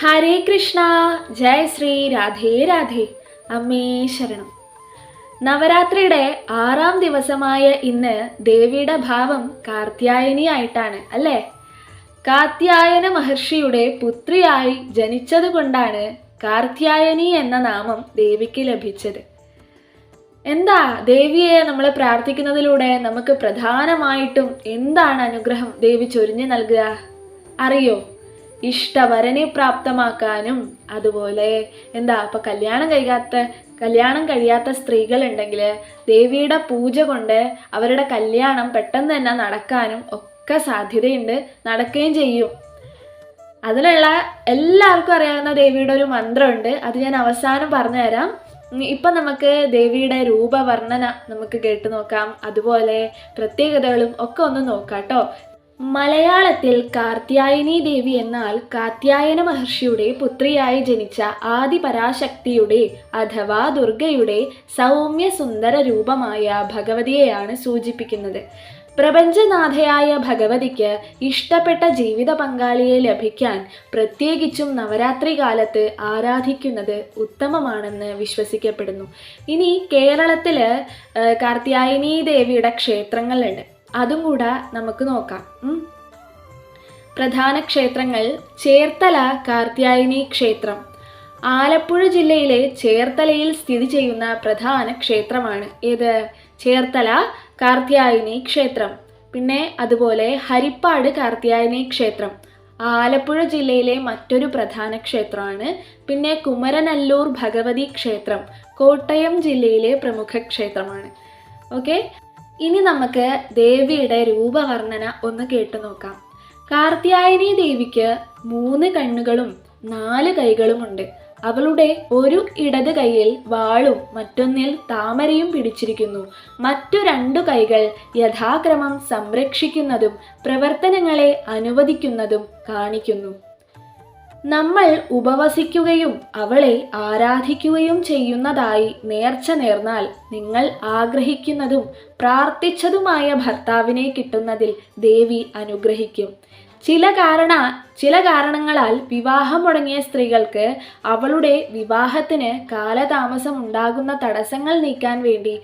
ഹരേ കൃഷ്ണ. ജയ ശ്രീ രാധേ രാധേ. അമ്മേ ശരണം. നവരാത്രിയുടെ 6ാം ദിവസമായ ഇന്ന് ദേവിയുടെ ഭാവം കാർത്യായനി ആയിട്ടാണ് അല്ലേ? കാർത്യായന മഹർഷിയുടെ പുത്രിയായി ജനിച്ചതുകൊണ്ടാണ് കാർത്യായനി എന്ന നാമം ദേവിക്ക് ലഭിച്ചത്. എന്താ ദേവിയെ നമ്മൾ പ്രാർത്ഥിക്കുന്നതിലൂടെ നമുക്ക് പ്രധാനമായിട്ടും എന്താണ് അനുഗ്രഹം ദേവി ചൊരിഞ്ഞു നൽകുക അറിയോ? ഇഷ്ടവരനെ പ്രാപ്തമാക്കാനും അതുപോലെ ഇപ്പൊ കല്യാണം കഴിയാത്ത സ്ത്രീകൾ ഉണ്ടെങ്കിൽ ദേവിയുടെ പൂജ കൊണ്ട് അവരുടെ കല്യാണം പെട്ടെന്ന് തന്നെ നടക്കാനും ഒക്കെ സാധ്യതയുണ്ട്, നടക്കുകയും ചെയ്യും. അതിനുള്ള എല്ലാവർക്കും അറിയാവുന്ന ദേവിയുടെ ഒരു മന്ത്രമുണ്ട്, അത് ഞാൻ അവസാനം പറഞ്ഞു തരാം. ഇപ്പം നമുക്ക് ദേവിയുടെ രൂപവർണ്ണന നമുക്ക് കേട്ടു നോക്കാം, അതുപോലെ പ്രത്യേകതകളും ഒക്കെ ഒന്ന് നോക്കാം കേട്ടോ. മലയാളത്തിൽ കാർത്യായനി ദേവി എന്നാൽ കാർത്യായന മഹർഷിയുടെ പുത്രിയായി ജനിച്ച ആദിപരാശക്തിയുടെ അഥവാ ദുർഗയുടെ സൗമ്യ സുന്ദര രൂപമായ ഭഗവതിയെയാണ് സൂചിപ്പിക്കുന്നത്. പ്രപഞ്ചനാഥയായ ഭഗവതിക്ക് ഇഷ്ടപ്പെട്ട ജീവിത പങ്കാളിയെ ലഭിക്കാൻ പ്രത്യേകിച്ചും നവരാത്രി കാലത്ത് ആരാധിക്കുന്നത് ഉത്തമമാണെന്ന് വിശ്വസിക്കപ്പെടുന്നു. ഇനി കേരളത്തിൽ കാർത്യായനി ദേവിയുടെ ക്ഷേത്രങ്ങളുണ്ട്, അതും കൂടെ നമുക്ക് നോക്കാം. പ്രധാന ക്ഷേത്രങ്ങൾ: ചേർത്തല കാർത്യായനി ക്ഷേത്രം ആലപ്പുഴ ജില്ലയിലെ ചേർത്തലയിൽ സ്ഥിതി ചെയ്യുന്ന പ്രധാന ക്ഷേത്രമാണ്. ഏത്? ചേർത്തല കാർത്യായനി ക്ഷേത്രം. പിന്നെ അതുപോലെ ഹരിപ്പാട് കാർത്യായനി ക്ഷേത്രം ആലപ്പുഴ ജില്ലയിലെ മറ്റൊരു പ്രധാന ക്ഷേത്രമാണ്. പിന്നെ കുമരനല്ലൂർ ഭഗവതി ക്ഷേത്രം കോട്ടയം ജില്ലയിലെ പ്രമുഖ ക്ഷേത്രമാണ്. ഓക്കെ, ഇനി നമുക്ക് ദേവിയുടെ രൂപവർണ്ണന ഒന്ന് കേട്ടു നോക്കാം. കാർത്യായനി ദേവിക്ക് 3 കണ്ണുകളും 4 കൈകളുമുണ്ട്. അവളുടെ ഒരു ഇടത് കൈയിൽ വാളും മറ്റൊന്നിൽ താമരയും പിടിച്ചിരിക്കുന്നു. മറ്റു 2 കൈകൾ യഥാക്രമം സംരക്ഷിക്കുന്നതും പ്രവർത്തനങ്ങളെ അനുവദിക്കുന്നതും കാണിക്കുന്നു. നമ്മൾ ഉപവസിക്കുകയും അവളെ ആരാധിക്കുകയും ചെയ്യുന്നതായി നേർച്ച നേർന്നാൽ നിങ്ങൾ ആഗ്രഹിക്കുന്നതും പ്രാർത്ഥിച്ചതുമായ ഭർത്താവിനെ കിട്ടുന്നതിൽ ദേവി അനുഗ്രഹിക്കും. ചില കാരണങ്ങളാൽ വിവാഹം മുടങ്ങിയ സ്ത്രീകൾക്ക് അവളുടെ വിവാഹത്തിന് കാലതാമസം ഉണ്ടാകുന്ന തടസ്സങ്ങൾ നീക്കാൻ വേണ്ടി